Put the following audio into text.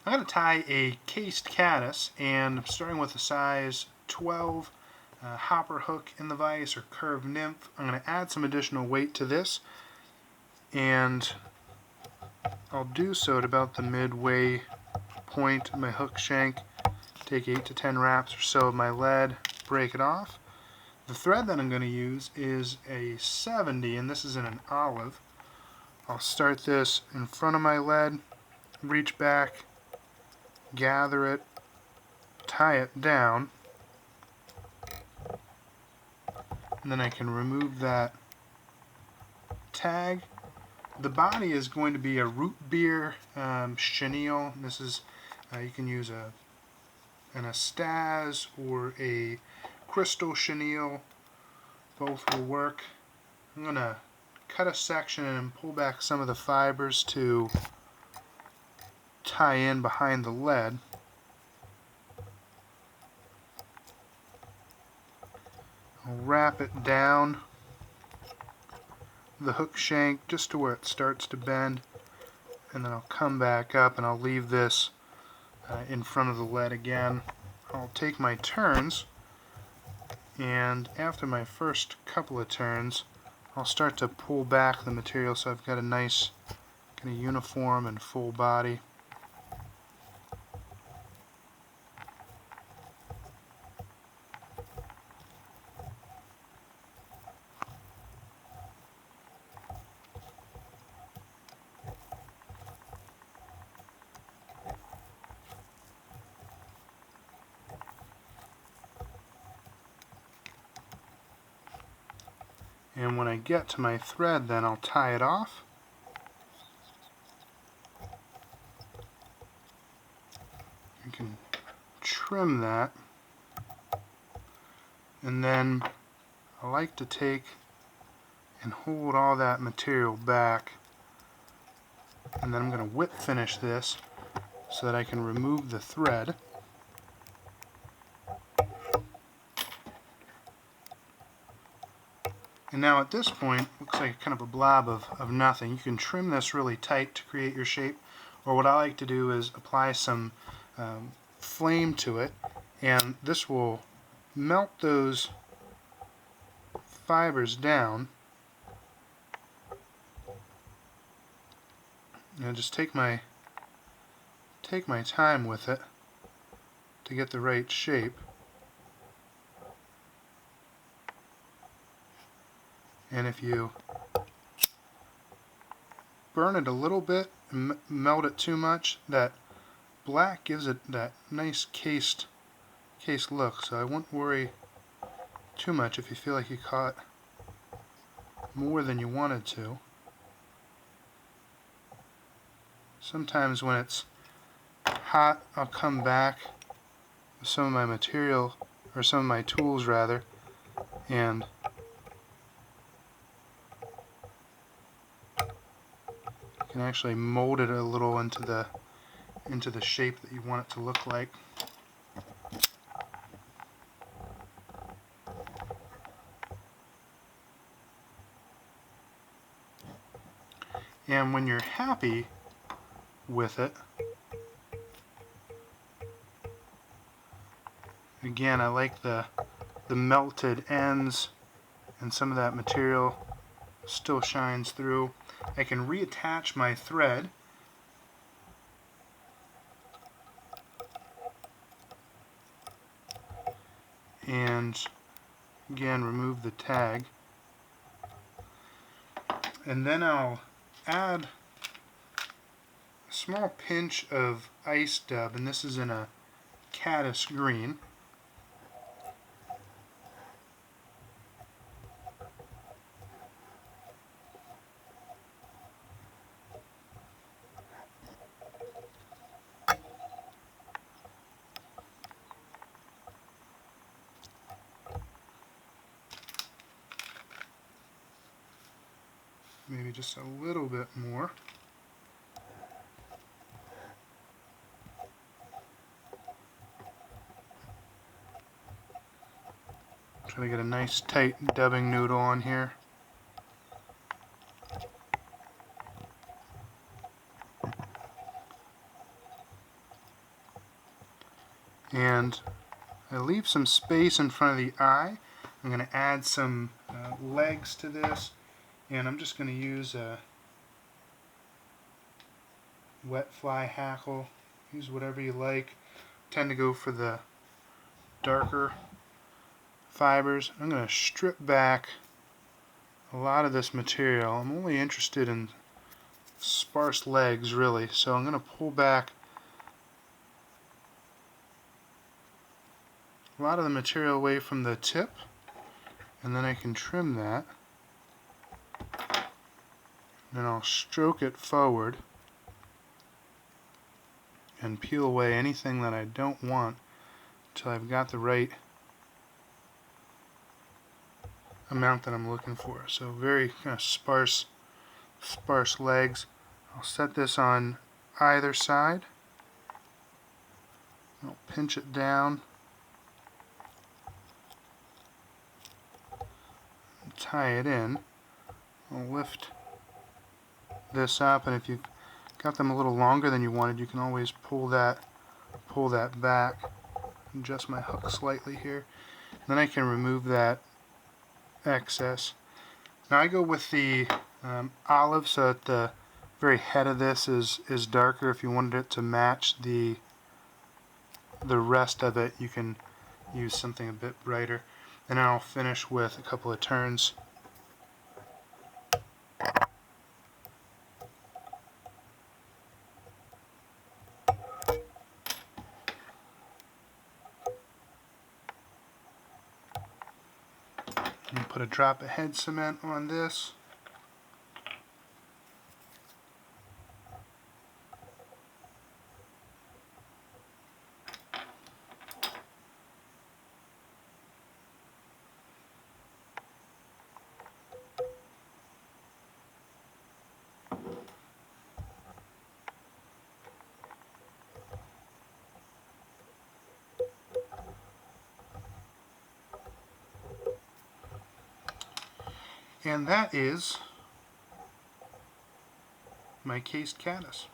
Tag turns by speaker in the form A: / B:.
A: I'm going to tie a cased caddis, and I'm starting with a size 12 hopper hook in the vise or curved nymph. I'm going to add some additional weight to this, and I'll do so at about the midway point of my hook shank. Take 8 to 10 wraps or so of my lead, break it off. The thread that I'm going to use is a 70, and this is in an olive. I'll start this in front of my lead, reach back, gather it, tie it down, and then I can remove that tag. The body is going to be a root beer chenille. This is you can use an Astaz or a crystal chenille. Both will work. I'm going to cut a section and pull back some of the fibers to tie in behind the lead. I'll wrap it down the hook shank just to where it starts to bend, and then I'll come back up and I'll leave this in front of the lead again. I'll take my turns, and after my first couple of turns I'll start to pull back the material so I've got a nice kind of uniform and full body. And when I get to my thread, then I'll tie it off. You can trim that. And then I like to take and hold all that material back. And then I'm going to whip finish this so that I can remove the thread. And now at this point, looks like kind of a blob of nothing. You can trim this really tight to create your shape, or what I like to do is apply some flame to it, and this will melt those fibers down. And just take my time with it to get the right shape. And if you burn it a little bit and melt it too much, that black gives it that nice cased look. So I wouldn't worry too much if you feel like you caught more than you wanted to. Sometimes when it's hot, I'll come back with some of my material, or some of my tools rather, and you can actually mold it a little into the shape that you want it to look like. And when you're happy with it, again, I like the melted ends, and some of that material still shines through. I can reattach my thread, and again remove the tag, and then I'll add a small pinch of ice dub, and this is in a Caddis green. Maybe just a little bit more. Try to get a nice tight dubbing noodle on here. And I leave some space in front of the eye. I'm going to add some legs to this, and I'm just going to use a wet fly hackle. Use whatever you like. Tend to go for the darker fibers. I'm going to strip back a lot of this material. I'm only interested in sparse legs, really, so I'm going to pull back a lot of the material away from the tip, and then I can trim that. Then I'll stroke it forward and peel away anything that I don't want until I've got the right amount that I'm looking for. So very kind of sparse legs. I'll set this on either side. I'll pinch it down, tie it in. I'll lift this up, and if you've got them a little longer than you wanted, you can always pull that back. Adjust my hook slightly here. Then I can remove that excess. Now I go with the olive, so that the very head of this is darker. If you wanted it to match the rest of it, you can use something a bit brighter. And I'll finish with a couple of turns. And put a drop of head cement on this. And that is my cased caddis.